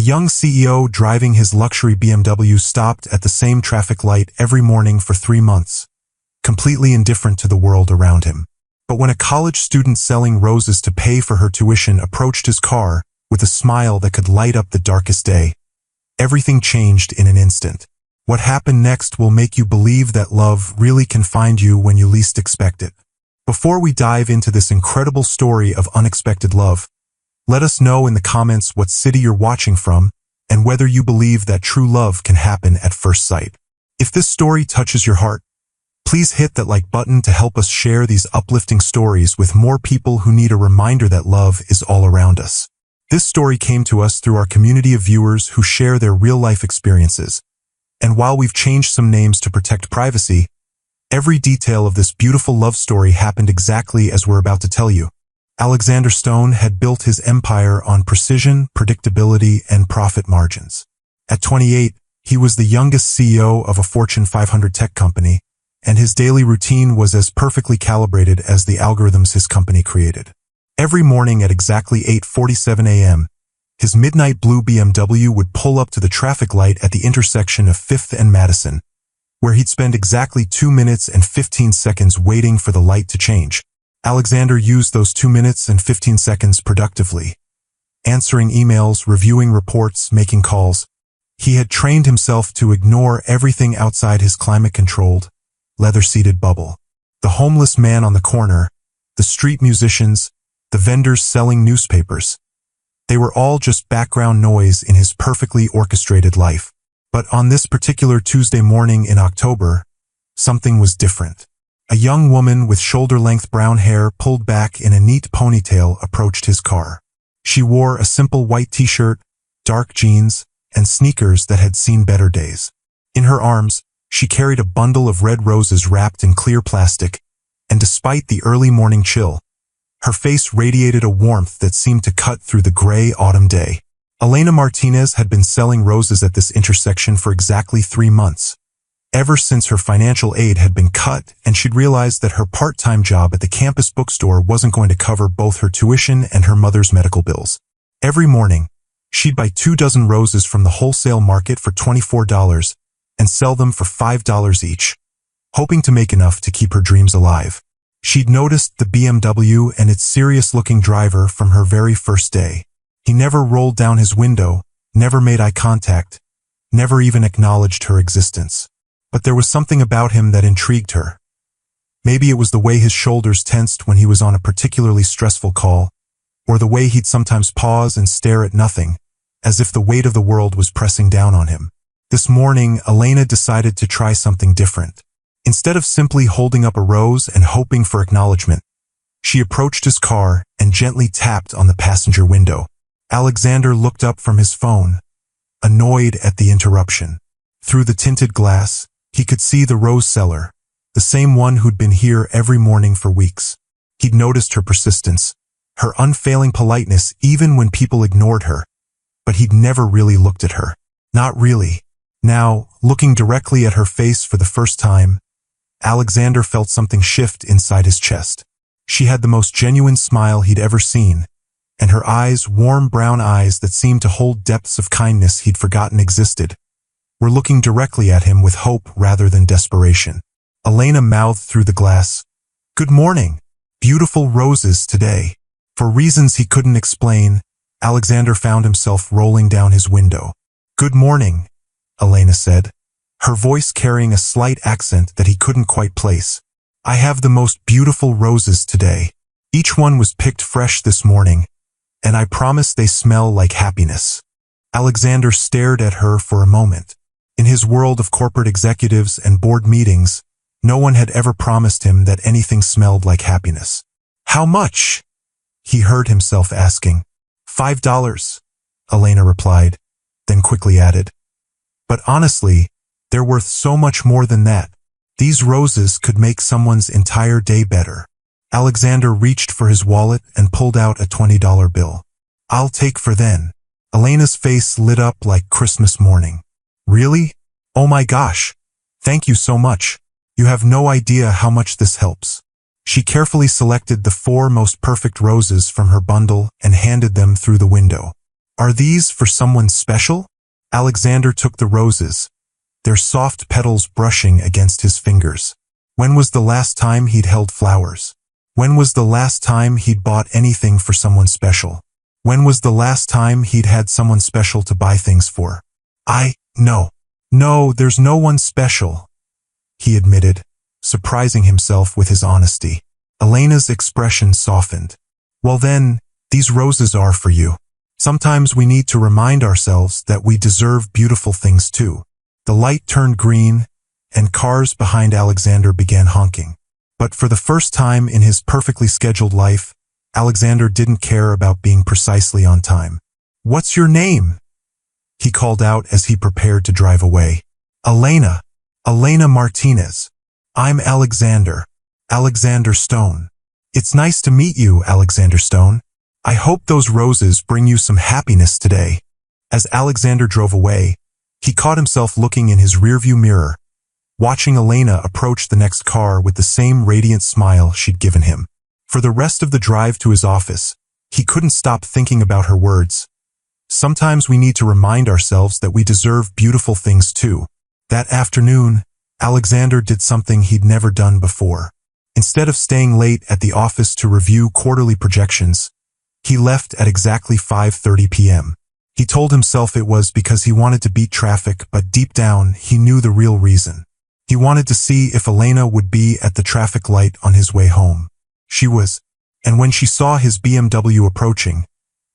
young CEO driving his luxury BMW stopped at the same traffic light every morning for 3 months, completely indifferent to the world around him. But when a college student selling roses to pay for her tuition approached his car with a smile that could light up the darkest day, everything changed in an instant. What happened next will make you believe that love really can find you when you least expect it. Before we dive into this incredible story of unexpected love, let us know in the comments what city you're watching from and whether you believe that true love can happen at first sight. If this story touches your heart, please hit that like button to help us share these uplifting stories with more people who need a reminder that love is all around us. This story came to us through our community of viewers who share their real-life experiences. And while we've changed some names to protect privacy, every detail of this beautiful love story happened exactly as we're about to tell you. Alexander Stone had built his empire on precision, predictability, and profit margins. At 28, he was the youngest CEO of a Fortune 500 tech company, and his daily routine was as perfectly calibrated as the algorithms his company created. Every morning at exactly 8:47 a.m., his midnight blue BMW would pull up to the traffic light at the intersection of 5th and Madison, where he'd spend exactly 2 minutes and 15 seconds waiting for the light to change. Alexander used those 2 minutes and 15 seconds productively, answering emails, reviewing reports, making calls. He had trained himself to ignore everything outside his climate-controlled, leather-seated bubble. The homeless man on the corner, the street musicians, the vendors selling newspapers. They were all just background noise in his perfectly orchestrated life. But on this particular Tuesday morning in October, something was different. A young woman with shoulder-length brown hair pulled back in a neat ponytail approached his car. She wore a simple white t-shirt, dark jeans, and sneakers that had seen better days. In her arms, she carried a bundle of red roses wrapped in clear plastic, and despite the early morning chill, her face radiated a warmth that seemed to cut through the gray autumn day. Elena Martinez had been selling roses at this intersection for exactly 3 months, ever since her financial aid had been cut and she'd realized that her part-time job at the campus bookstore wasn't going to cover both her tuition and her mother's medical bills. Every morning, she'd buy 24 roses from the wholesale market for $24 and sell them for $5 each, hoping to make enough to keep her dreams alive. She'd noticed the BMW and its serious-looking driver from her very first day. He never rolled down his window, never made eye contact, never even acknowledged her existence. But there was something about him that intrigued her. Maybe it was the way his shoulders tensed when he was on a particularly stressful call, or the way he'd sometimes pause and stare at nothing, as if the weight of the world was pressing down on him. This morning, Elena decided to try something different. Instead of simply holding up a rose and hoping for acknowledgement, she approached his car and gently tapped on the passenger window. Alexander looked up from his phone, annoyed at the interruption. Through the tinted glass, he could see the rose seller, the same one who'd been here every morning for weeks. He'd noticed her persistence, her unfailing politeness even when people ignored her, but he'd never really looked at her. Not really. Now, looking directly at her face for the first time, Alexander felt something shift inside his chest. She had the most genuine smile he'd ever seen, and her eyes, warm brown eyes that seemed to hold depths of kindness he'd forgotten existed, were looking directly at him with hope rather than desperation. Elena mouthed through the glass, "Good morning. Beautiful roses today." For reasons he couldn't explain, Alexander found himself rolling down his window. "Good morning," Elena said, her voice carrying a slight accent that he couldn't quite place. "I have the most beautiful roses today. Each one was picked fresh this morning, and I promise they smell like happiness." Alexander stared at her for a moment. In his world of corporate executives and board meetings, no one had ever promised him that anything smelled like happiness. "How much?" he heard himself asking. $5, Elena replied, then quickly added, "But honestly, they're worth so much more than that. These roses could make someone's entire day better." Alexander reached for his wallet and pulled out a $20 bill. "I'll take for then." Elena's face lit up like Christmas morning. "Really? Oh my gosh. Thank you so much. You have no idea how much this helps." She carefully selected the 4 most perfect roses from her bundle and handed them through the window. Are these for someone special? Alexander took the roses, their soft petals brushing against his fingers. When was the last time he'd held flowers? When was the last time he'd bought anything for someone special? When was the last time he'd had someone special to buy things for? No, there's no one special, he admitted, surprising himself with his honesty. Elena's expression softened. Well then, these roses are for you. Sometimes we need to remind ourselves that we deserve beautiful things too. The light turned green, and cars behind Alexander began honking. But for the first time in his perfectly scheduled life, Alexander didn't care about being precisely on time. What's your name? He called out as he prepared to drive away. Elena Martinez. I'm Alexander Stone. It's nice to meet you, Alexander Stone. I hope those roses bring you some happiness today. As Alexander drove away, he caught himself looking in his rearview mirror, watching Elena approach the next car with the same radiant smile she'd given him. For the rest of the drive to his office, he couldn't stop thinking about her words. Sometimes we need to remind ourselves that we deserve beautiful things too. That afternoon, Alexander did something he'd never done before. Instead of staying late at the office to review quarterly projections, he left at exactly 5:30 p.m. He told himself it was because he wanted to beat traffic, but deep down, he knew the real reason. He wanted to see if Elena would be at the traffic light on his way home. She was, and when she saw his BMW approaching,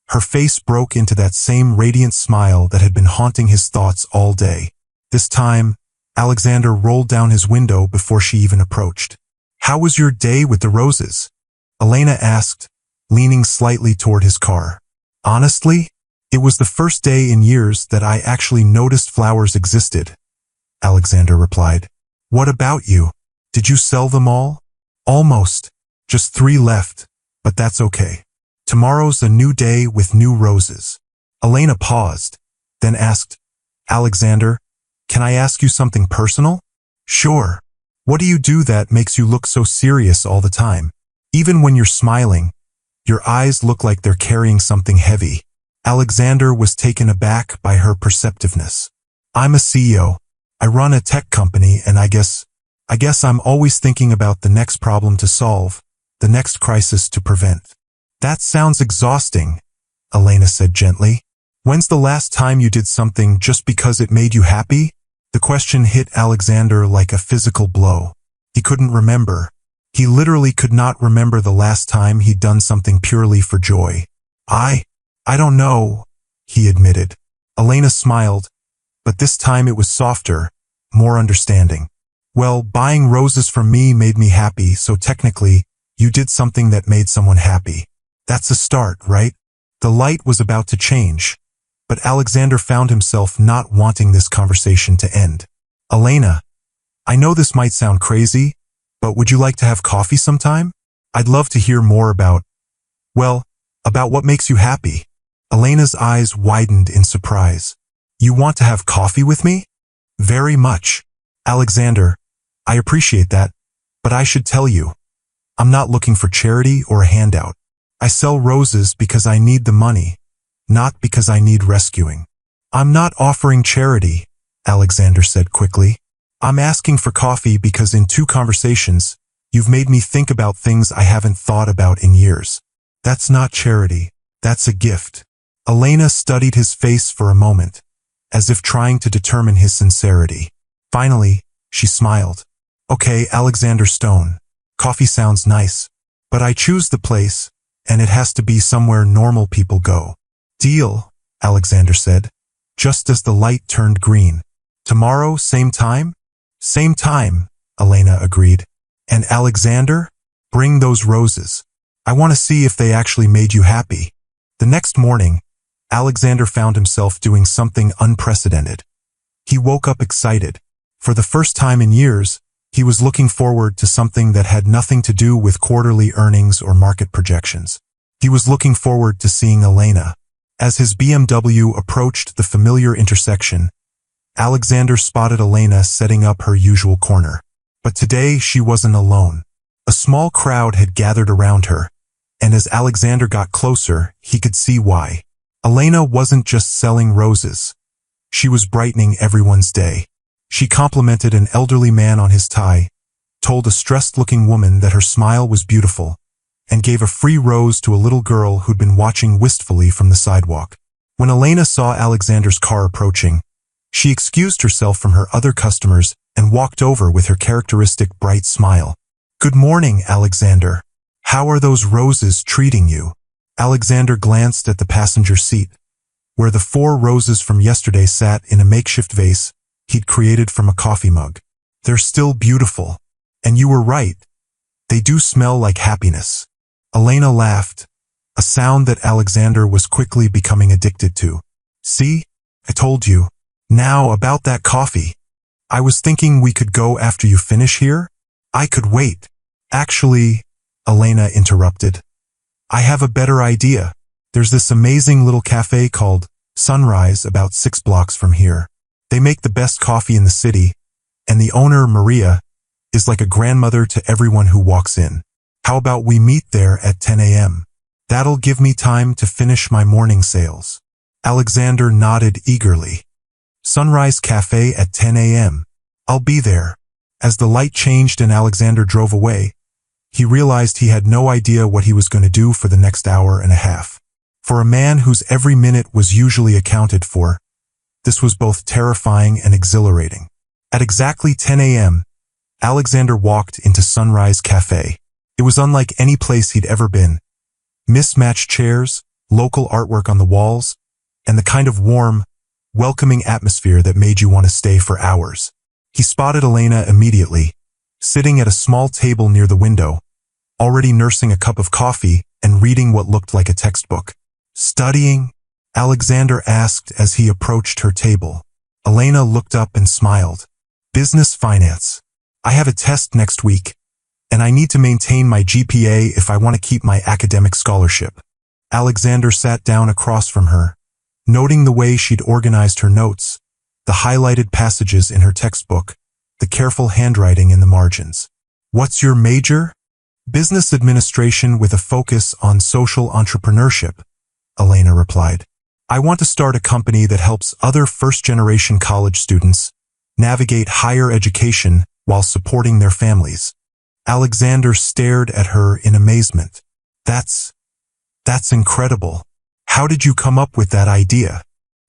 her face broke into that same radiant smile that had been haunting his thoughts all day. This time, Alexander rolled down his window before she even approached. How was your day with the roses? Elena asked, leaning slightly toward his car. Honestly, it was the first day in years that I actually noticed flowers existed, Alexander replied. What about you? Did you sell them all? Almost. Just 3 left, but that's okay. Tomorrow's a new day with new roses. Elena paused, then asked, Alexander, can I ask you something personal? Sure. What do you do that makes you look so serious all the time? Even when you're smiling, your eyes look like they're carrying something heavy. Alexander was taken aback by her perceptiveness. I'm a CEO. I run a tech company, and I guess I'm always thinking about the next problem to solve, the next crisis to prevent. That sounds exhausting, Elena said gently. When's the last time you did something just because it made you happy? The question hit Alexander like a physical blow. He couldn't remember. He literally could not remember the last time he'd done something purely for joy. I don't know, he admitted. Elena smiled, but this time it was softer, more understanding. Well, buying roses from me made me happy, so technically, you did something that made someone happy. That's a start, right? The light was about to change, but Alexander found himself not wanting this conversation to end. Elena, I know this might sound crazy, but would you like to have coffee sometime? I'd love to hear more about what makes you happy. Elena's eyes widened in surprise. You want to have coffee with me? Very much. Alexander, I appreciate that, but I should tell you, I'm not looking for charity or a handout. I sell roses because I need the money, not because I need rescuing. I'm not offering charity, Alexander said quickly. I'm asking for coffee because in 2 conversations, you've made me think about things I haven't thought about in years. That's not charity. That's a gift. Elena studied his face for a moment, as if trying to determine his sincerity. Finally, she smiled. Okay, Alexander Stone, coffee sounds nice, but I choose the place, and it has to be somewhere normal people go. Deal, Alexander said, just as the light turned green. Tomorrow, same time? Same time, Elena agreed. And Alexander, bring those roses. I want to see if they actually made you happy. The next morning, Alexander found himself doing something unprecedented. He woke up excited. For the first time in years, he was looking forward to something that had nothing to do with quarterly earnings or market projections. He was looking forward to seeing Elena. As his BMW approached the familiar intersection, Alexander spotted Elena setting up her usual corner. But today she wasn't alone. A small crowd had gathered around her, and as Alexander got closer, he could see why. Elena wasn't just selling roses. She was brightening everyone's day. She complimented an elderly man on his tie, told a stressed-looking woman that her smile was beautiful, and gave a free rose to a little girl who'd been watching wistfully from the sidewalk. When Elena saw Alexander's car approaching, she excused herself from her other customers and walked over with her characteristic bright smile. "Good morning, Alexander. How are those roses treating you?" Alexander glanced at the passenger seat, where the 4 roses from yesterday sat in a makeshift vase he'd created from a coffee mug. "They're still beautiful. And you were right. They do smell like happiness." Elena laughed, a sound that Alexander was quickly becoming addicted to. "See? I told you. Now about that coffee. I was thinking we could go after you finish here? I could wait." "Actually," Elena interrupted, "I have a better idea. There's this amazing little cafe called Sunrise about 6 blocks from here. They make the best coffee in the city, and the owner, Maria, is like a grandmother to everyone who walks in. How about we meet there at 10 a.m.? That'll give me time to finish my morning sales." Alexander nodded eagerly. "Sunrise Cafe at 10 a.m. I'll be there." As the light changed and Alexander drove away, he realized he had no idea what he was going to do for the next hour and a half. For a man whose every minute was usually accounted for, this was both terrifying and exhilarating. At exactly 10 a.m., Alexander walked into Sunrise Cafe. It was unlike any place he'd ever been. Mismatched chairs, local artwork on the walls, and the kind of warm, welcoming atmosphere that made you want to stay for hours. He spotted Elena immediately, sitting at a small table near the window, already nursing a cup of coffee and reading what looked like a textbook. "Studying?" Alexander asked as he approached her table. Elena looked up and smiled. "Business finance. I have a test next week, and I need to maintain my GPA if I want to keep my academic scholarship." Alexander sat down across from her, noting the way she'd organized her notes, the highlighted passages in her textbook, the careful handwriting in the margins. "What's your major?" "Business administration with a focus on social entrepreneurship," Elena replied. "I want to start a company that helps other first-generation college students navigate higher education while supporting their families." Alexander stared at her in amazement. That's incredible. How did you come up with that idea?"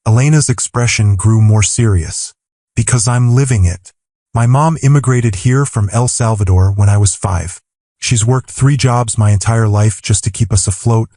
Elena's expression grew more serious. "Because I'm living it. My mom immigrated here from El Salvador when I was 5. She's worked 3 jobs my entire life just to keep us afloat,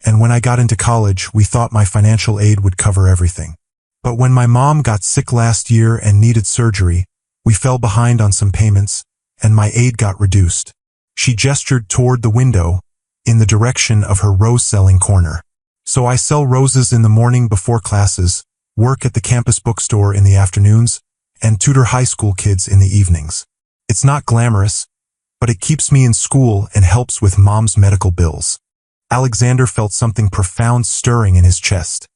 and when I got into college, we thought my financial aid would cover everything. But when my mom got sick last year and needed surgery, we fell behind on some payments, and my aid got reduced." She gestured toward the window, in the direction of her rose-selling corner. "So I sell roses in the morning before classes, work at the campus bookstore in the afternoons, and tutor high school kids in the evenings. It's not glamorous, but it keeps me in school and helps with mom's medical bills." Alexander felt something profound stirring in his chest.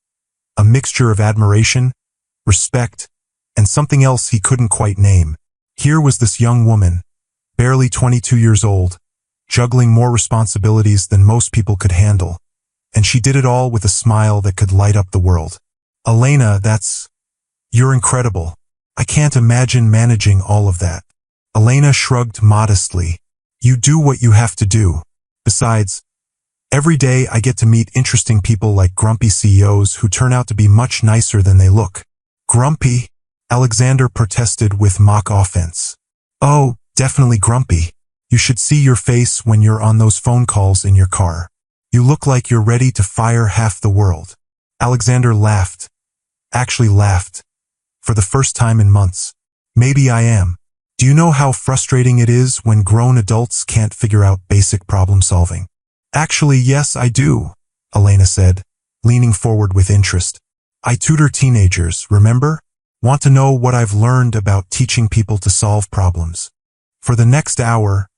A mixture of admiration, respect, and something else he couldn't quite name. Here was this young woman, barely 22 years old, juggling more responsibilities than most people could handle, and she did it all with a smile that could light up the world. "Elena, you're incredible. I can't imagine managing all of that." Elena shrugged modestly. "You do what you have to do. Besides, every day I get to meet interesting people like grumpy CEOs who turn out to be much nicer than they look." "Grumpy?" Alexander protested with mock offense. "Oh, definitely grumpy. You should see your face when you're on those phone calls in your car. You look like you're ready to fire half the world." Alexander laughed. Actually laughed. For the first time in months. "Maybe I am. Do you know how frustrating it is when grown adults can't figure out basic problem solving?" "Actually, yes, I do," Elena said, leaning forward with interest. "I tutor teenagers, remember? Want to know what I've learned about teaching people to solve problems?" For the next hour,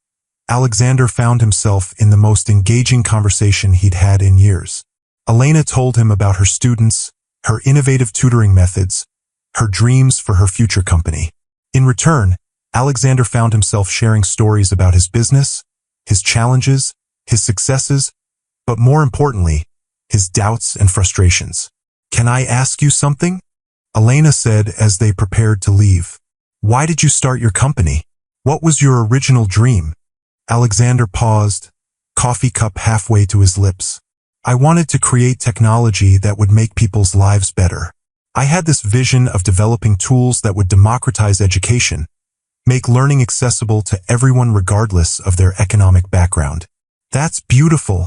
Alexander found himself in the most engaging conversation he'd had in years. Elena told him about her students, her innovative tutoring methods, her dreams for her future company. In return, Alexander found himself sharing stories about his business, his challenges, his successes, but more importantly, his doubts and frustrations. "Can I ask you something?" Elena said as they prepared to leave. "Why did you start your company? What was your original dream?" Alexander paused, coffee cup halfway to his lips. "I wanted to create technology that would make people's lives better. I had this vision of developing tools that would democratize education, make learning accessible to everyone regardless of their economic background." "That's beautiful,"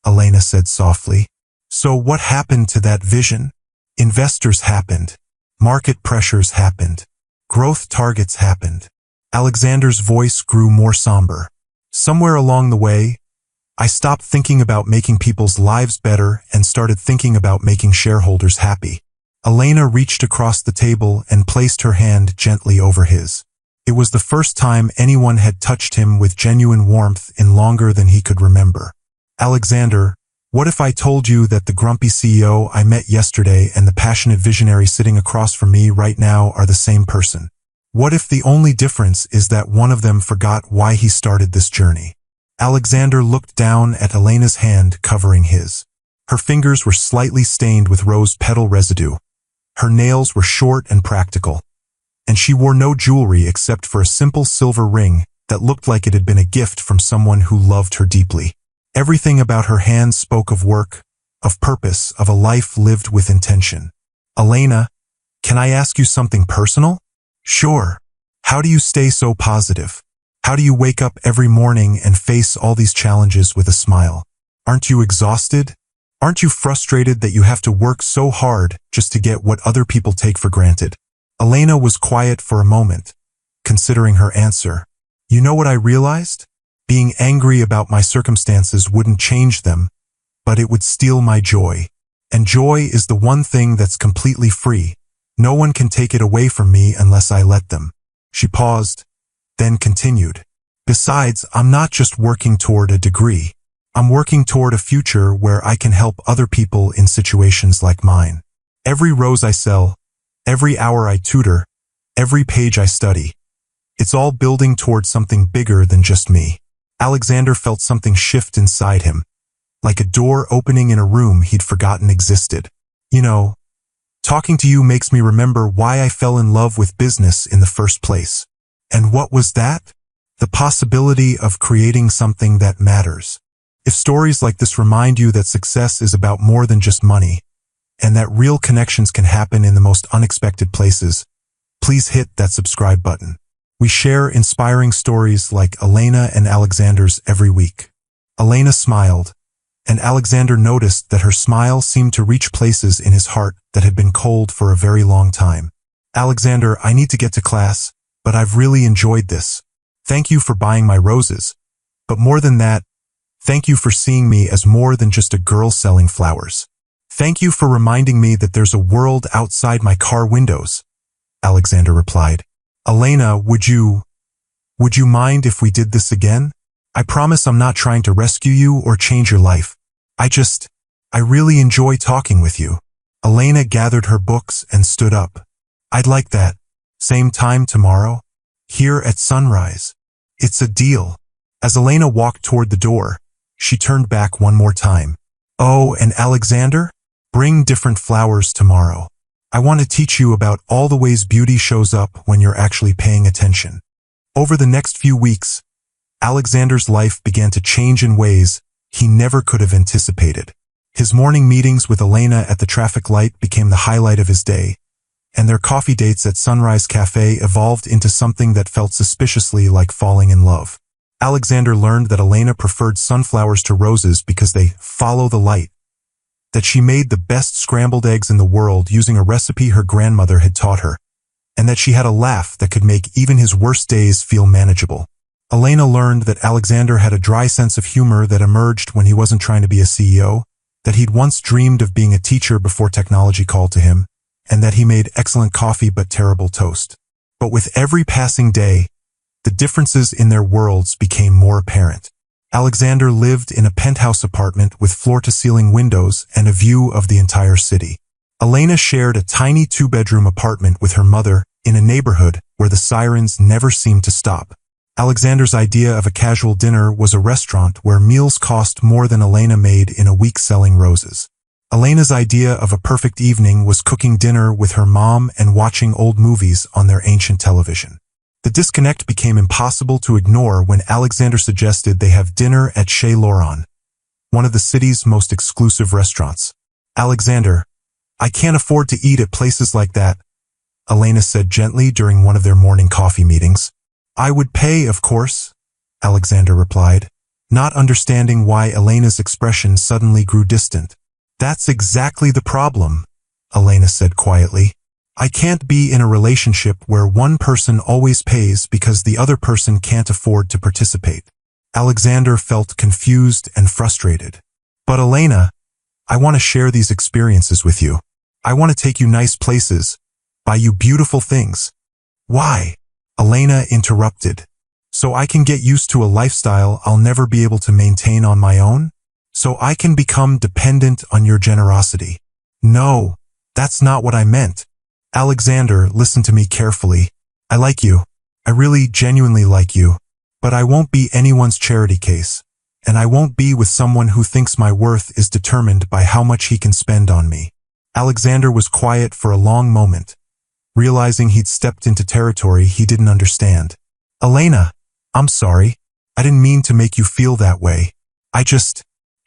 Elena said softly. "So what happened to that vision?" "Investors happened. Market pressures happened. Growth targets happened." Alexander's voice grew more somber. "Somewhere along the way, I stopped thinking about making people's lives better and started thinking about making shareholders happy." Elena reached across the table and placed her hand gently over his. It was the first time anyone had touched him with genuine warmth in longer than he could remember. "Alexander, what if I told you that the grumpy CEO I met yesterday and the passionate visionary sitting across from me right now are the same person? What if the only difference is that one of them forgot why he started this journey?" Alexander looked down at Elena's hand covering his. Her fingers were slightly stained with rose petal residue. Her nails were short and practical, and she wore no jewelry except for a simple silver ring that looked like it had been a gift from someone who loved her deeply. Everything about her hands spoke of work, of purpose, of a life lived with intention. "Elena, can I ask you something personal?" "Sure. How do you stay so positive? How do you wake up every morning and face all these challenges with a smile? Aren't you exhausted? Aren't you frustrated that you have to work so hard just to get what other people take for granted?" Elena was quiet for a moment, considering her answer. "You know what I realized? Being angry about my circumstances wouldn't change them, but it would steal my joy. And joy is the one thing that's completely free. No one can take it away from me unless I let them." She paused, then continued. "Besides, I'm not just working toward a degree. I'm working toward a future where I can help other people in situations like mine. Every rose I sell, every hour I tutor, every page I study, it's all building toward something bigger than just me." Alexander felt something shift inside him, like a door opening in a room he'd forgotten existed. "You know, talking to you makes me remember why I fell in love with business in the first place." "And what was that?" "The possibility of creating something that matters. If stories like this remind you that success is about more than just money, and that real connections can happen in the most unexpected places, please hit that subscribe button. We share inspiring stories like Elena and Alexander's every week." Elena smiled, and Alexander noticed that her smile seemed to reach places in his heart that had been cold for a very long time. "Alexander, I need to get to class, but I've really enjoyed this. Thank you for buying my roses. But more than that, thank you for seeing me as more than just a girl selling flowers. Thank you for reminding me that there's a world outside my car windows," Alexander replied. "Elena, would you mind if we did this again? I promise I'm not trying to rescue you or change your life. I really enjoy talking with you." Elena gathered her books and stood up. "I'd like that. Same time tomorrow? Here at sunrise. It's a deal." As Elena walked toward the door, she turned back one more time. "Oh, and Alexander, bring different flowers tomorrow. I want to teach you about all the ways beauty shows up when you're actually paying attention." Over the next few weeks, Alexander's life began to change in ways he never could have anticipated. His morning meetings with Elena at the traffic light became the highlight of his day, and their coffee dates at Sunrise Cafe evolved into something that felt suspiciously like falling in love. Alexander learned that Elena preferred sunflowers to roses because they follow the light, that she made the best scrambled eggs in the world using a recipe her grandmother had taught her, and that she had a laugh that could make even his worst days feel manageable. Elena learned that Alexander had a dry sense of humor that emerged when he wasn't trying to be a CEO, that he'd once dreamed of being a teacher before technology called to him, and that he made excellent coffee but terrible toast. But with every passing day, the differences in their worlds became more apparent. Alexander lived in a penthouse apartment with floor-to-ceiling windows and a view of the entire city. Elena shared a tiny two-bedroom apartment with her mother in a neighborhood where the sirens never seemed to stop. Alexander's idea of a casual dinner was a restaurant where meals cost more than Elena made in a week selling roses. Elena's idea of a perfect evening was cooking dinner with her mom and watching old movies on their ancient television. The disconnect became impossible to ignore when Alexander suggested they have dinner at Chez Laurent, one of the city's most exclusive restaurants. "Alexander, I can't afford to eat at places like that," Elena said gently during one of their morning coffee meetings. "I would pay, of course," Alexander replied, not understanding why Elena's expression suddenly grew distant. "That's exactly the problem," Elena said quietly. "I can't be in a relationship where one person always pays because the other person can't afford to participate." Alexander felt confused and frustrated. "But Elena, I want to share these experiences with you. I want to take you nice places, buy you beautiful things." "Why?" Elena interrupted. "So I can get used to a lifestyle I'll never be able to maintain on my own? So I can become dependent on your generosity." "No, that's not what I meant." "Alexander, listen to me carefully. I like you. I really genuinely like you. But I won't be anyone's charity case. And I won't be with someone who thinks my worth is determined by how much he can spend on me." Alexander was quiet for a long moment, realizing he'd stepped into territory he didn't understand. "Elena, I'm sorry. I didn't mean to make you feel that way.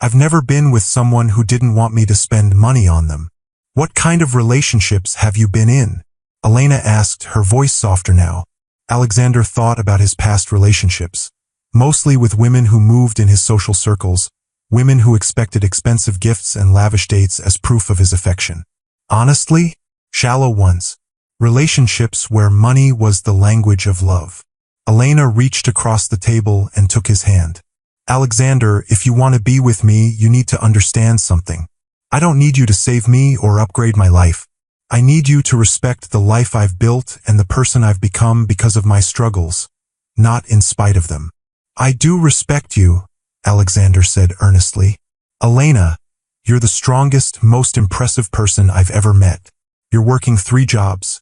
I've never been with someone who didn't want me to spend money on them." "What kind of relationships have you been in?" Elena asked, her voice softer now. Alexander thought about his past relationships, mostly with women who moved in his social circles, women who expected expensive gifts and lavish dates as proof of his affection. Honestly, shallow ones. Relationships where money was the language of love. Elena reached across the table and took his hand. "Alexander, if you want to be with me, you need to understand something. I don't need you to save me or upgrade my life. I need you to respect the life I've built and the person I've become because of my struggles, not in spite of them." "I do respect you," Alexander said earnestly. "Elena, you're the strongest, most impressive person I've ever met. You're working 3 jobs,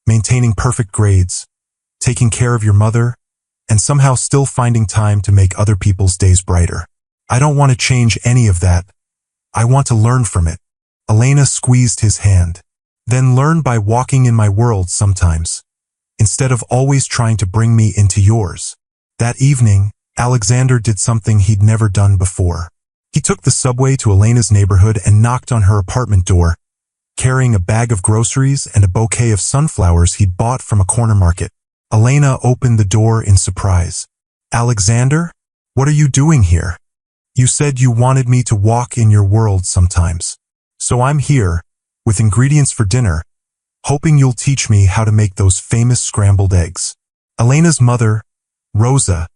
maintaining perfect grades, taking care of your mother, and somehow still finding time to make other people's days brighter. I don't want to change any of that. I want to learn from it." Elena squeezed his hand. "Then learn by walking in my world sometimes, instead of always trying to bring me into yours." That evening, Alexander did something he'd never done before. He took the subway to Elena's neighborhood and knocked on her apartment door, carrying a bag of groceries and a bouquet of sunflowers he'd bought from a corner market. Elena opened the door in surprise. "Alexander, what are you doing here? You said you wanted me to walk in your world sometimes. So I'm here, with ingredients for dinner, hoping you'll teach me how to make those famous scrambled eggs." Elena's mother, Rosa,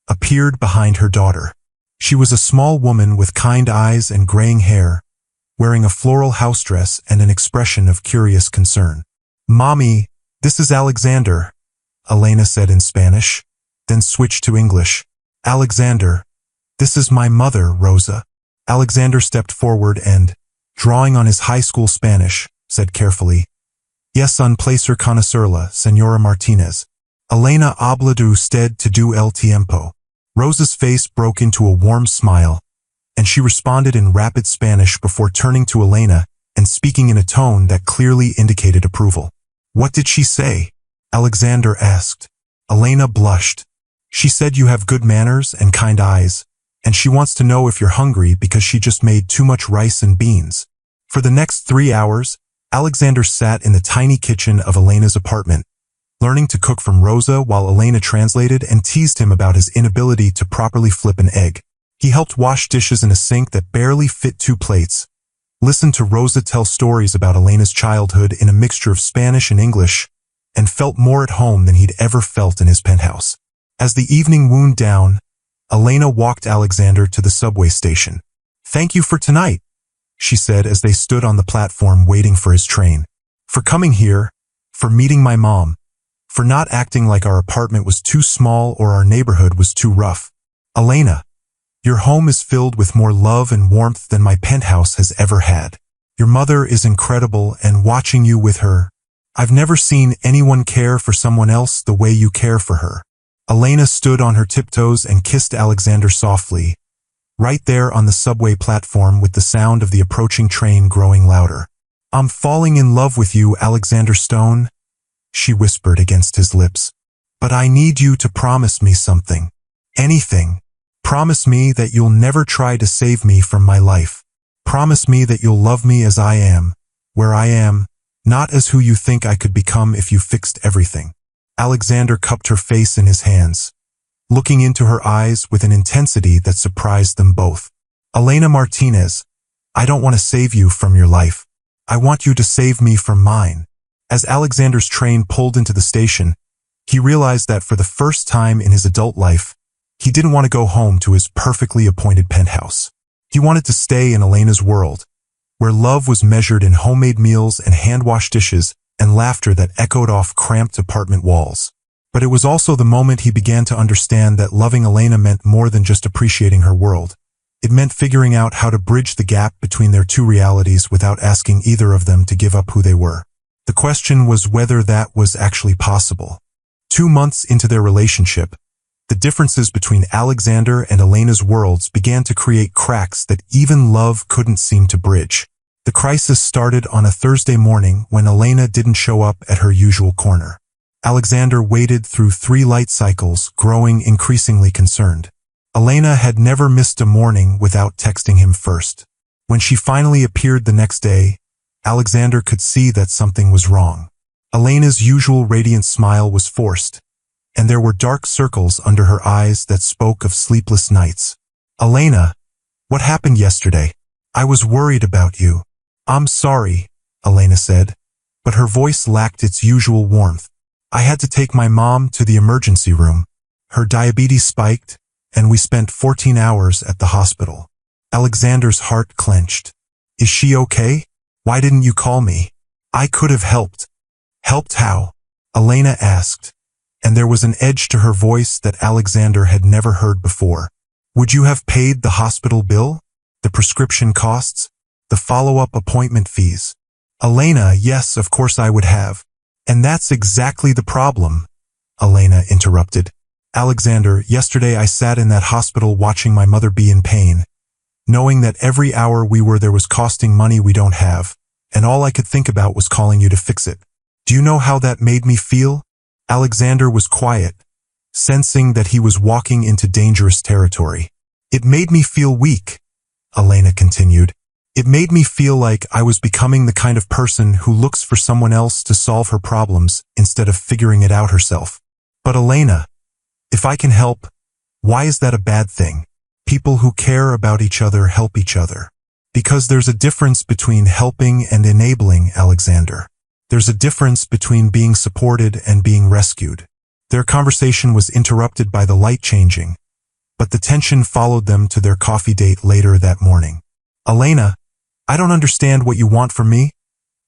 appeared behind her daughter. She was a small woman with kind eyes and graying hair, wearing a floral house dress and an expression of curious concern. "Mommy, this is Alexander," Elena said in Spanish, then switched to English. "Alexander, this is my mother, Rosa." Alexander stepped forward and, drawing on his high school Spanish, said carefully, "Yes, un placer conocerla, Señora Martinez. Elena habla de usted todo el tiempo." Rosa's face broke into a warm smile, and she responded in rapid Spanish before turning to Elena and speaking in a tone that clearly indicated approval. "What did she say?" Alexander asked. Elena blushed. "She said you have good manners and kind eyes, and she wants to know if you're hungry because she just made too much rice and beans." For the next 3 hours, Alexander sat in the tiny kitchen of Elena's apartment, learning to cook from Rosa while Elena translated and teased him about his inability to properly flip an egg. He helped wash dishes in a sink that barely fit 2 plates, listened to Rosa tell stories about Elena's childhood in a mixture of Spanish and English, and felt more at home than he'd ever felt in his penthouse. As the evening wound down, Elena walked Alexander to the subway station. "Thank you for tonight," she said as they stood on the platform waiting for his train. "For coming here, for meeting my mom, for not acting like our apartment was too small or our neighborhood was too rough. Elena, your home is filled with more love and warmth than my penthouse has ever had. Your mother is incredible, and watching you with her, I've never seen anyone care for someone else the way you care for her." Elena stood on her tiptoes and kissed Alexander softly, right there on the subway platform with the sound of the approaching train growing louder. "I'm falling in love with you, Alexander Stone," she whispered against his lips. "But I need you to promise me something. Anything. Promise me that you'll never try to save me from my life. Promise me that you'll love me as I am, where I am, not as who you think I could become if you fixed everything." Alexander cupped her face in his hands, looking into her eyes with an intensity that surprised them both. "Elena Martinez, I don't want to save you from your life. I want you to save me from mine." As Alexander's train pulled into the station, he realized that for the first time in his adult life, he didn't want to go home to his perfectly appointed penthouse. He wanted to stay in Elena's world, where love was measured in homemade meals and hand-washed dishes and laughter that echoed off cramped apartment walls. But it was also the moment he began to understand that loving Elena meant more than just appreciating her world. It meant figuring out how to bridge the gap between their two realities without asking either of them to give up who they were. The question was whether that was actually possible. 2 months into their relationship, the differences between Alexander and Elena's worlds began to create cracks that even love couldn't seem to bridge. The crisis started on a Thursday morning when Elena didn't show up at her usual corner. Alexander waited through 3 light cycles, growing increasingly concerned. Elena had never missed a morning without texting him first. When she finally appeared the next day, Alexander could see that something was wrong. Elena's usual radiant smile was forced, and there were dark circles under her eyes that spoke of sleepless nights. "Elena, what happened yesterday? I was worried about you." "I'm sorry," Elena said, but her voice lacked its usual warmth. "I had to take my mom to the emergency room. Her diabetes spiked, and we spent 14 hours at the hospital." Alexander's heart clenched. "Is she okay? Why didn't you call me? I could have helped." "Helped how?" Elena asked, and there was an edge to her voice that Alexander had never heard before. "Would you have paid the hospital bill? The prescription costs? The follow-up appointment fees?" "Elena, yes, of course I would have. And that's exactly the problem," Elena interrupted. "Alexander, yesterday I sat in that hospital watching my mother be in pain, knowing that every hour we were there was costing money we don't have, and all I could think about was calling you to fix it. Do you know how that made me feel?" Alexander was quiet, sensing that he was walking into dangerous territory. "It made me feel weak," Elena continued. "It made me feel like I was becoming the kind of person who looks for someone else to solve her problems instead of figuring it out herself. But Elena, if I can help, why is that a bad thing? People who care about each other help each other. Because there's a difference between helping and enabling, Alexander. There's a difference between being supported and being rescued." Their conversation was interrupted by the light changing, but the tension followed them to their coffee date later that morning. "Elena, I don't understand what you want from me,"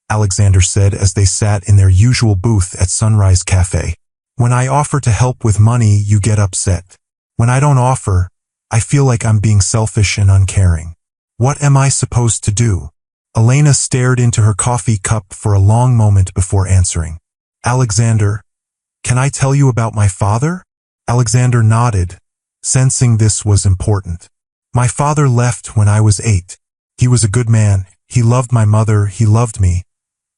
Alexander said as they sat in their usual booth at Sunrise Cafe. "When I offer to help with money, you get upset. When I don't offer, I feel like I'm being selfish and uncaring. What am I supposed to do?" Elena stared into her coffee cup for a long moment before answering. "Alexander, can I tell you about my father?" Alexander nodded, sensing this was important. "My father left when I was 8. He was a good man, he loved my mother, he loved me,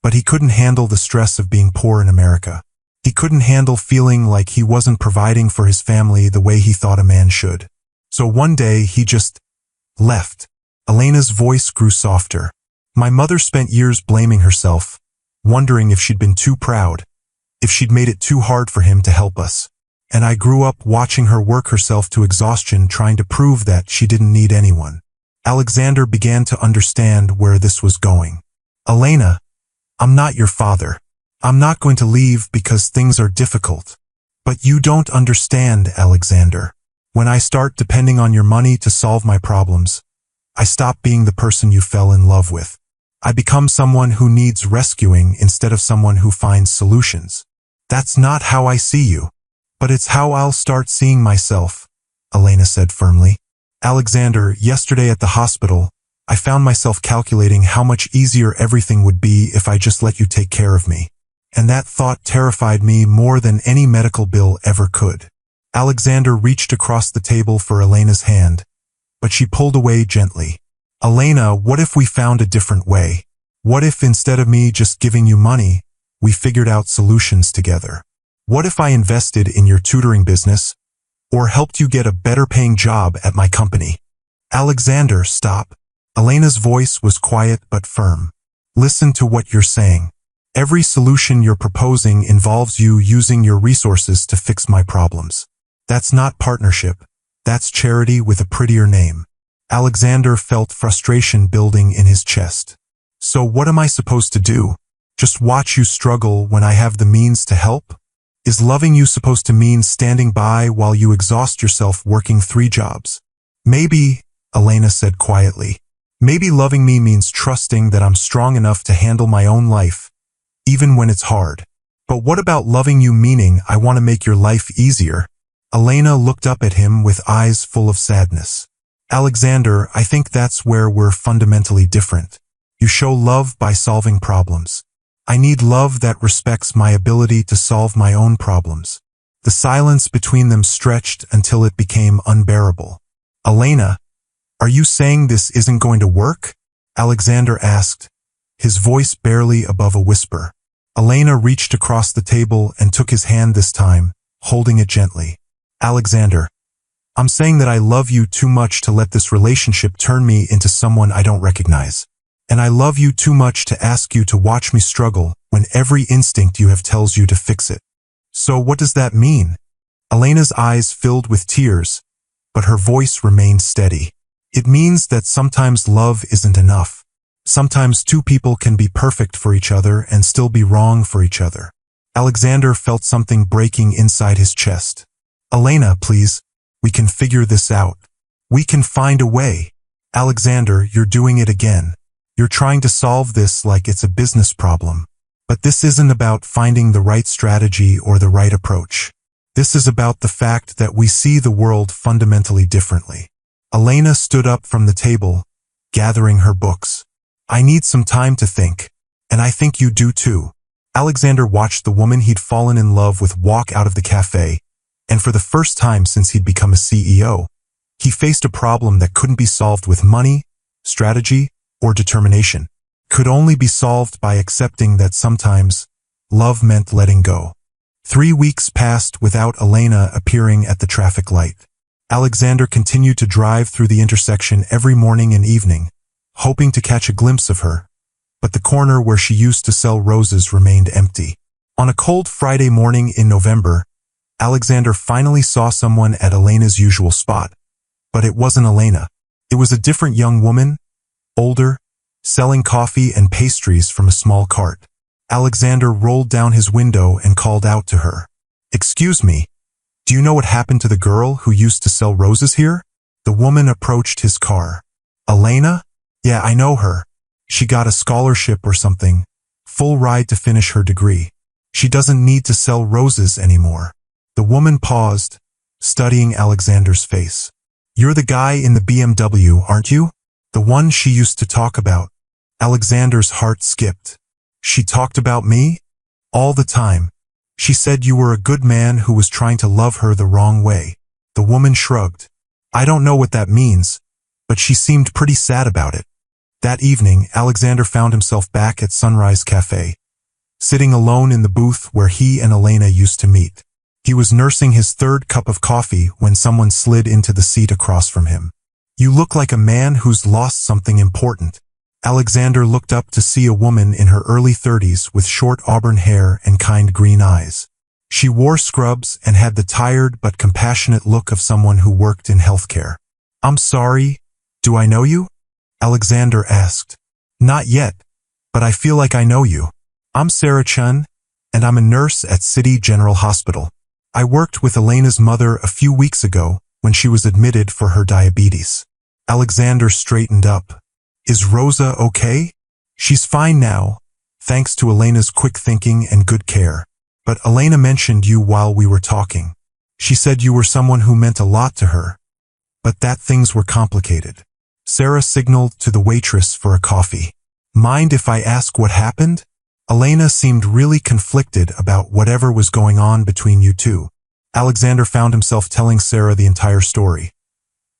but he couldn't handle the stress of being poor in America. He couldn't handle feeling like he wasn't providing for his family the way he thought a man should. So one day he just left." Elena's voice grew softer. "My mother spent years blaming herself, wondering if she'd been too proud, if she'd made it too hard for him to help us. And I grew up watching her work herself to exhaustion trying to prove that she didn't need anyone." Alexander began to understand where this was going. "Elena, I'm not your father. I'm not going to leave because things are difficult. But you don't understand, Alexander. When I start depending on your money to solve my problems, I stop being the person you fell in love with. I become someone who needs rescuing instead of someone who finds solutions. That's not how I see you. But it's how I'll start seeing myself," Elena said firmly. "Alexander, yesterday at the hospital, I found myself calculating how much easier everything would be if I just let you take care of me. And that thought terrified me more than any medical bill ever could." Alexander reached across the table for Elena's hand, but she pulled away gently. Elena, what if we found a different way? What if instead of me just giving you money, we figured out solutions together? What if I invested in your tutoring business or helped you get a better paying job at my company? Alexander, stop. Elena's voice was quiet but firm. Listen to what you're saying. Every solution you're proposing involves you using your resources to fix my problems. That's not partnership. That's charity with a prettier name. Alexander felt frustration building in his chest. So what am I supposed to do? Just watch you struggle when I have the means to help? Is loving you supposed to mean standing by while you exhaust yourself working 3 jobs? Maybe, Elena said quietly. Maybe loving me means trusting that I'm strong enough to handle my own life, even when it's hard. But what about loving you meaning I want to make your life easier? Elena looked up at him with eyes full of sadness. Alexander, I think that's where we're fundamentally different. You show love by solving problems. I need love that respects my ability to solve my own problems. The silence between them stretched until it became unbearable. Elena, are you saying this isn't going to work? Alexander asked, his voice barely above a whisper. Elena reached across the table and took his hand this time, holding it gently. Alexander, I'm saying that I love you too much to let this relationship turn me into someone I don't recognize. And I love you too much to ask you to watch me struggle when every instinct you have tells you to fix it. So what does that mean? Elena's eyes filled with tears, but her voice remained steady. It means that sometimes love isn't enough. Sometimes 2 people can be perfect for each other and still be wrong for each other. Alexander felt something breaking inside his chest. Elena, please, we can figure this out. We can find a way. Alexander, you're doing it again. You're trying to solve this like it's a business problem. But this isn't about finding the right strategy or the right approach. This is about the fact that we see the world fundamentally differently. Elena stood up from the table, gathering her books. I need some time to think, and I think you do too. Alexander watched the woman he'd fallen in love with walk out of the cafe, and for the first time since he'd become a CEO, he faced a problem that couldn't be solved with money, strategy, or determination. Could only be solved by accepting that sometimes love meant letting go. 3 weeks passed without Elena appearing at the traffic light. Alexander continued to drive through the intersection every morning and evening, hoping to catch a glimpse of her, but the corner where she used to sell roses remained empty. On a cold Friday morning in November, Alexander finally saw someone at Elena's usual spot. But it wasn't Elena. It was a different young woman, older, selling coffee and pastries from a small cart. Alexander rolled down his window and called out to her. Excuse me, do you know what happened to the girl who used to sell roses here? The woman approached his car. Elena? Yeah, I know her. She got a scholarship or something. Full ride to finish her degree. She doesn't need to sell roses anymore. The woman paused, studying Alexander's face. You're the guy in the BMW, aren't you? The one she used to talk about. Alexander's heart skipped. She talked about me? All the time. She said you were a good man who was trying to love her the wrong way. The woman shrugged. I don't know what that means, but she seemed pretty sad about it. That evening, Alexander found himself back at Sunrise Cafe, sitting alone in the booth where he and Elena used to meet. He was nursing his 3rd cup of coffee when someone slid into the seat across from him. You look like a man who's lost something important. Alexander looked up to see a woman in her early 30s with short auburn hair and kind green eyes. She wore scrubs and had the tired but compassionate look of someone who worked in healthcare. I'm sorry, do I know you? Alexander asked. Not yet, but I feel like I know you. I'm Sarah Chun, and I'm a nurse at City General Hospital. I worked with Elena's mother a few weeks ago when she was admitted for her diabetes. Alexander straightened up. Is Rosa okay? She's fine now, thanks to Elena's quick thinking and good care. But Elena mentioned you while we were talking. She said you were someone who meant a lot to her, but that things were complicated. Sarah signaled to the waitress for a coffee. Mind if I ask what happened? Elena seemed really conflicted about whatever was going on between you two. Alexander found himself telling Sarah the entire story.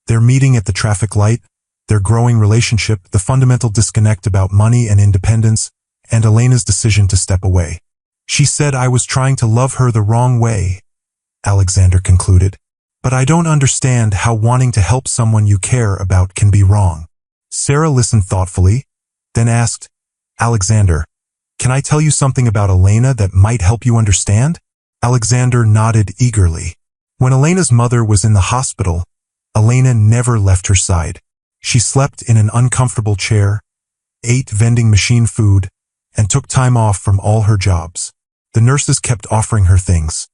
Their meeting at the traffic light, their growing relationship, the fundamental disconnect about money and independence, and Elena's decision to step away. She said I was trying to love her the wrong way, Alexander concluded. But I don't understand how wanting to help someone you care about can be wrong. Sarah listened thoughtfully, then asked, Alexander, can I tell you something about Elena that might help you understand? Alexander nodded eagerly. When Elena's mother was in the hospital, Elena never left her side. She slept in an uncomfortable chair, ate vending machine food, and took time off from all her jobs. The nurses kept offering her things: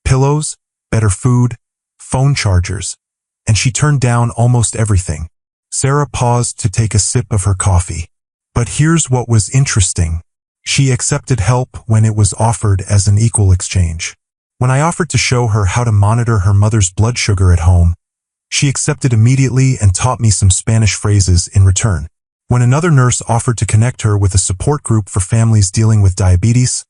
pillows, better food, phone chargers, and she turned down almost everything. Sarah paused to take a sip of her coffee. But here's what was interesting. She accepted help when it was offered as an equal exchange. When I offered to show her how to monitor her mother's blood sugar at home, she accepted immediately and taught me some Spanish phrases in return. When another nurse offered to connect her with a support group for families dealing with diabetes,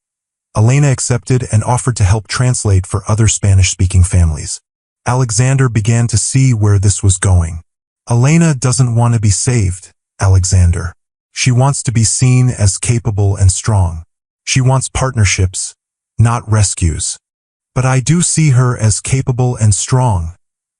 Elena accepted and offered to help translate for other Spanish-speaking families. Alexander began to see where this was going. Elena doesn't want to be saved, Alexander. She wants to be seen as capable and strong. She wants partnerships, not rescues. But I do see her as capable and strong,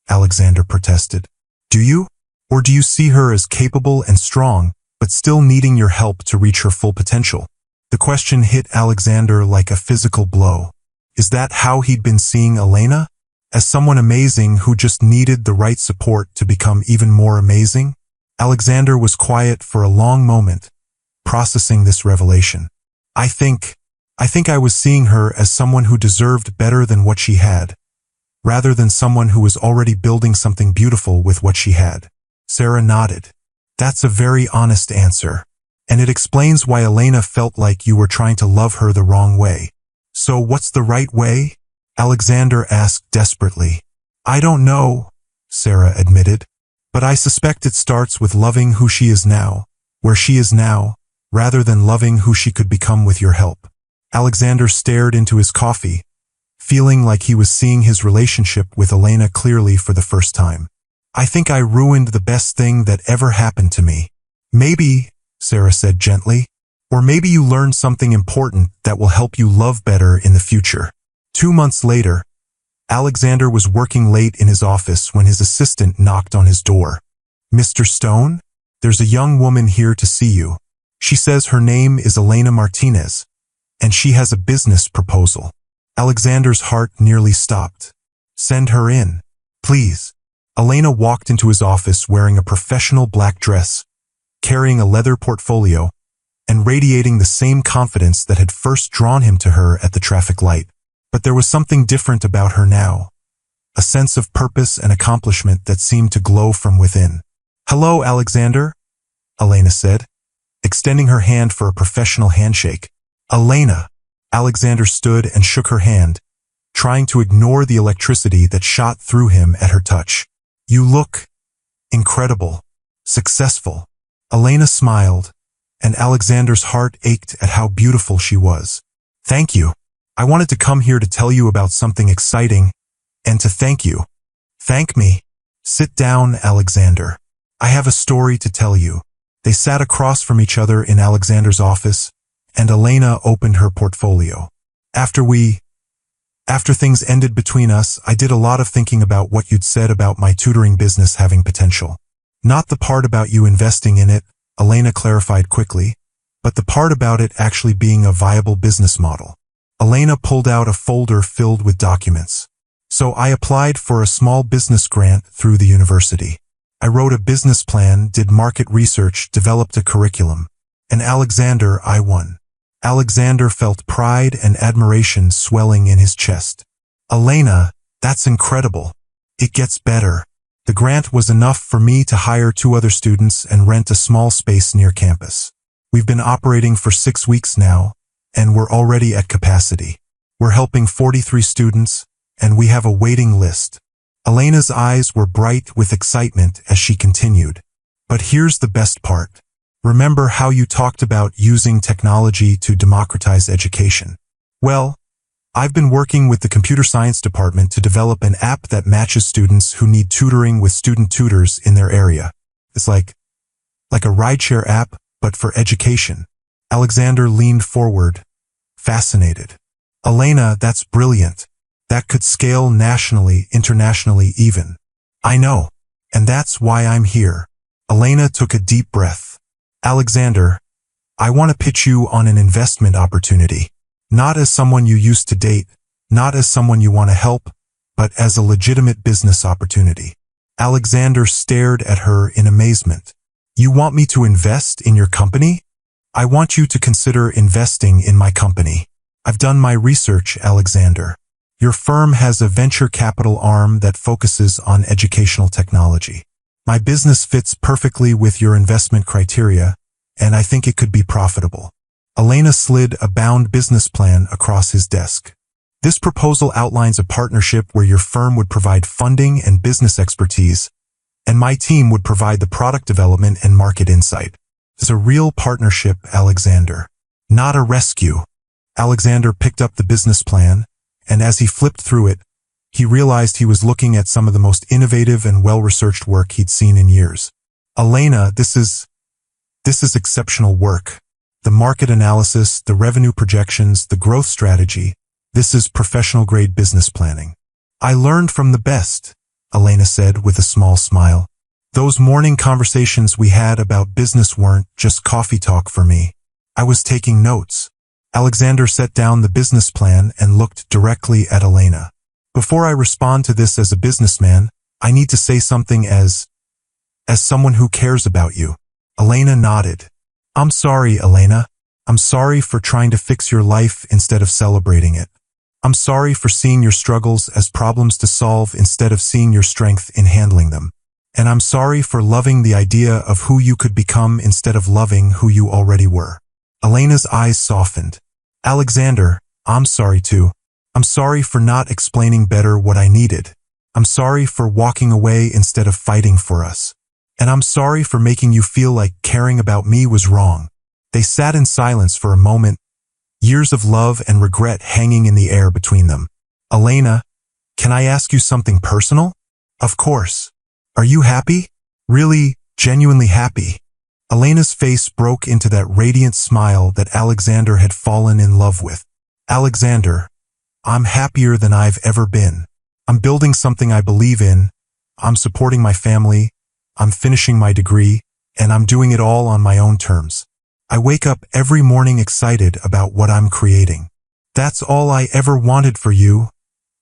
Alexander protested. Do you? Or do you see her as capable and strong, but still needing your help to reach her full potential? The question hit Alexander like a physical blow. Is that how he'd been seeing Elena? As someone amazing who just needed the right support to become even more amazing? Alexander was quiet for a long moment, processing this revelation. I think I was seeing her as someone who deserved better than what she had, rather than someone who was already building something beautiful with what she had. Sarah nodded. That's a very honest answer, and it explains why Elena felt like you were trying to love her the wrong way. So what's the right way? Alexander asked desperately. I don't know, Sarah admitted, but I suspect it starts with loving who she is now, where she is now, rather than loving who she could become with your help. Alexander stared into his coffee, feeling like he was seeing his relationship with Elena clearly for the first time. I think I ruined the best thing that ever happened to me. Maybe, Sarah said gently, or maybe you learned something important that will help you love better in the future. 2 months later, Alexander was working late in his office when his assistant knocked on his door. Mr. Stone, there's a young woman here to see you. She says her name is Elena Martinez, and she has a business proposal. Alexander's heart nearly stopped. Send her in, please. Elena walked into his office wearing a professional black dress, carrying a leather portfolio, and radiating the same confidence that had first drawn him to her at the traffic light. But there was something different about her now, a sense of purpose and accomplishment that seemed to glow from within. Hello, Alexander, Elena said, extending her hand for a professional handshake. Elena. Alexander stood and shook her hand, trying to ignore the electricity that shot through him at her touch. You look incredible, successful. Elena smiled, and Alexander's heart ached at how beautiful she was. Thank you. I wanted to come here to tell you about something exciting, and to thank you. Thank me. Sit down, Alexander. I have a story to tell you. They sat across from each other in Alexander's office, and Elena opened her portfolio. After things ended between us, I did a lot of thinking about what you'd said about my tutoring business having potential. Not the part about you investing in it, Elena clarified quickly, but the part about it actually being a viable business model. Elena pulled out a folder filled with documents. So I applied for a small business grant through the university. I wrote a business plan, did market research, developed a curriculum. And Alexander, I won. Alexander felt pride and admiration swelling in his chest. Elena, that's incredible. It gets better. The grant was enough for me to hire 2 other students and rent a small space near campus. We've been operating for 6 weeks now, and we're already at capacity. We're helping 43 students, and we have a waiting list. Elena's eyes were bright with excitement as she continued. But here's the best part. Remember how you talked about using technology to democratize education? Well, I've been working with the computer science department to develop an app that matches students who need tutoring with student tutors in their area. It's like a rideshare app, but for education. Alexander leaned forward, fascinated. Elena, that's brilliant. That could scale nationally, internationally even. I know. And that's why I'm here. Elena took a deep breath. Alexander, I want to pitch you on an investment opportunity. Not as someone you used to date, not as someone you want to help, but as a legitimate business opportunity. Alexander stared at her in amazement. You want me to invest in your company? I want you to consider investing in my company. I've done my research, Alexander. Your firm has a venture capital arm that focuses on educational technology. My business fits perfectly with your investment criteria, and I think it could be profitable. Elena slid a bound business plan across his desk. This proposal outlines a partnership where your firm would provide funding and business expertise, and my team would provide the product development and market insight. It's a real partnership, Alexander. Not a rescue. Alexander picked up the business plan, and as he flipped through it, he realized he was looking at some of the most innovative and well-researched work he'd seen in years. Elena, this is exceptional work. The market analysis, the revenue projections, the growth strategy, this is professional-grade business planning. I learned from the best, Elena said with a small smile. Those morning conversations we had about business weren't just coffee talk for me. I was taking notes. Alexander set down the business plan and looked directly at Elena. Before I respond to this as a businessman, I need to say something as someone who cares about you. Elena nodded. I'm sorry, Elena. I'm sorry for trying to fix your life instead of celebrating it. I'm sorry for seeing your struggles as problems to solve instead of seeing your strength in handling them. And I'm sorry for loving the idea of who you could become instead of loving who you already were. Elena's eyes softened. Alexander, I'm sorry too. I'm sorry for not explaining better what I needed. I'm sorry for walking away instead of fighting for us. And I'm sorry for making you feel like caring about me was wrong. They sat in silence for a moment, years of love and regret hanging in the air between them. Elena, can I ask you something personal? Of course. Are you happy? Really, genuinely happy? Elena's face broke into that radiant smile that Alexander had fallen in love with. Alexander, I'm happier than I've ever been. I'm building something I believe in. I'm supporting my family. I'm finishing my degree, and I'm doing it all on my own terms. I wake up every morning excited about what I'm creating. That's all I ever wanted for you,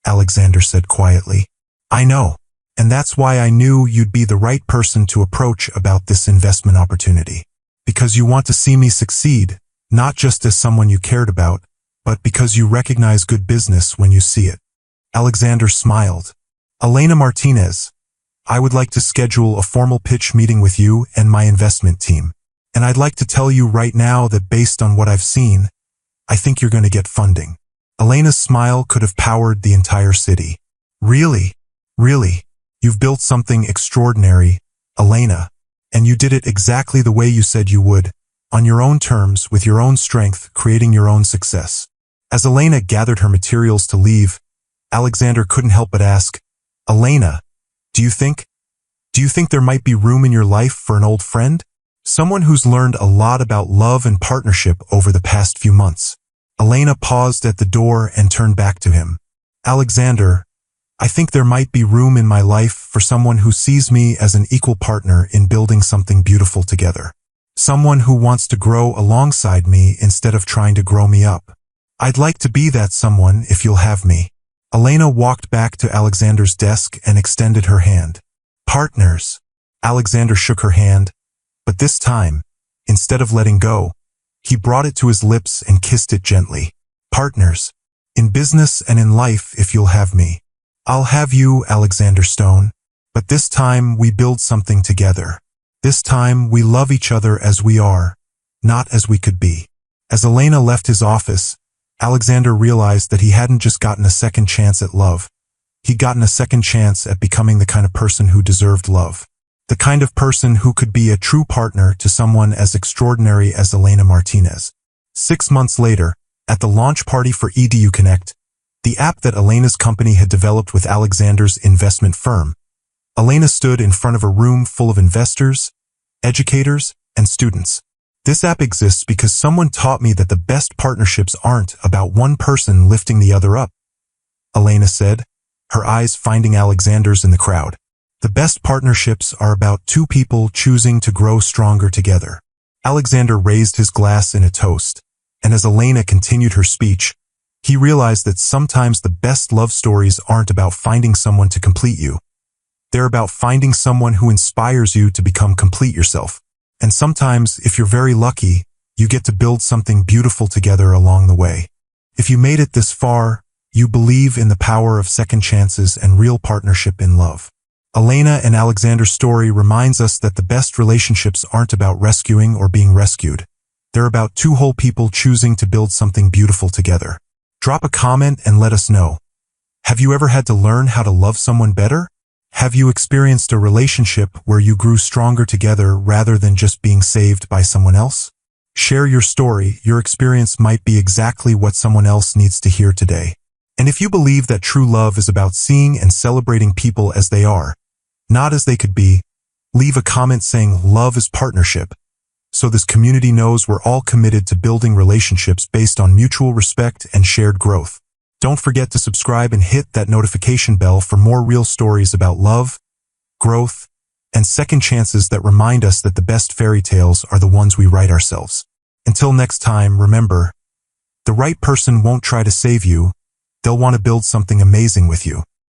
Alexander said quietly. I know, and that's why I knew you'd be the right person to approach about this investment opportunity. Because you want to see me succeed, not just as someone you cared about, but because you recognize good business when you see it. Alexander smiled. Elena Martinez, I would like to schedule a formal pitch meeting with you and my investment team. And I'd like to tell you right now that based on what I've seen, I think you're going to get funding. Elena's smile could have powered the entire city. Really? Really? You've built something extraordinary, Elena. And you did it exactly the way you said you would, on your own terms, with your own strength, creating your own success. As Elena gathered her materials to leave, Alexander couldn't help but ask, Elena, do you think there might be room in your life for an old friend? Someone who's learned a lot about love and partnership over the past few months. Elena paused at the door and turned back to him. Alexander, I think there might be room in my life for someone who sees me as an equal partner in building something beautiful together. Someone who wants to grow alongside me instead of trying to grow me up. I'd like to be that someone if you'll have me. Elena walked back to Alexander's desk and extended her hand. Partners. Alexander shook her hand, but this time, instead of letting go, he brought it to his lips and kissed it gently. Partners. In business and in life if you'll have me. I'll have you, Alexander Stone. But this time we build something together. This time we love each other as we are, not as we could be. As Elena left his office, Alexander realized that he hadn't just gotten a second chance at love. He'd gotten a second chance at becoming the kind of person who deserved love. The kind of person who could be a true partner to someone as extraordinary as Elena Martinez. 6 months later, at the launch party for EDU Connect, the app that Elena's company had developed with Alexander's investment firm. Elena stood in front of a room full of investors, educators, and students. This app exists because someone taught me that the best partnerships aren't about one person lifting the other up, Elena said, her eyes finding Alexander's in the crowd. The best partnerships are about two people choosing to grow stronger together. Alexander raised his glass in a toast, and as Elena continued her speech, he realized that sometimes the best love stories aren't about finding someone to complete you. They're about finding someone who inspires you to become complete yourself. And sometimes, if you're very lucky, you get to build something beautiful together along the way. If you made it this far, you believe in the power of second chances and real partnership in love. Elena and Alexander's story reminds us that the best relationships aren't about rescuing or being rescued. They're about two whole people choosing to build something beautiful together. Drop a comment and let us know. Have you ever had to learn how to love someone better? Have you experienced a relationship where you grew stronger together rather than just being saved by someone else? Share your story. Your experience might be exactly what someone else needs to hear today. And if you believe that true love is about seeing and celebrating people as they are, not as they could be, leave a comment saying love is partnership, so this community knows we're all committed to building relationships based on mutual respect and shared growth. Don't forget to subscribe and hit that notification bell for more real stories about love, growth, and second chances that remind us that the best fairy tales are the ones we write ourselves. Until next time, remember, the right person won't try to save you, they'll want to build something amazing with you.